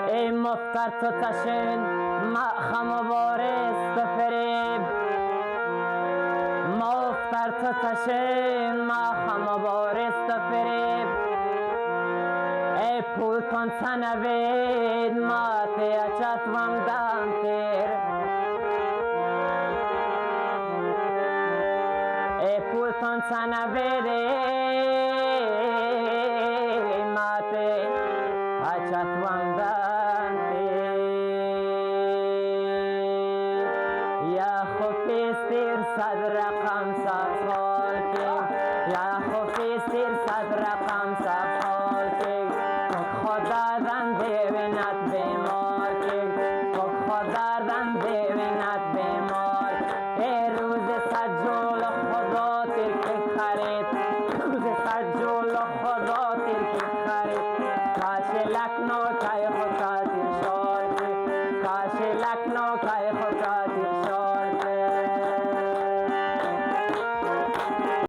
ای مفتر تو تشن ما خموارست فریب مفتر تو تشن ما خموارست فریب ای پولتون تنوید ما تیچت وم دام تیر ای پولتون تنوید ما تیچت وم دام تیر یا خوفیستیر صد رقم سال که یا خوفیستیر صد رقم سال که خدا دن ببیند بیمار که خدا دن ببیند بیمار ای روز سجول خدا ترک خرید روز سجول خدا ترک خرید کاش لکنو کای خدا تیر شد کاش لکنو کای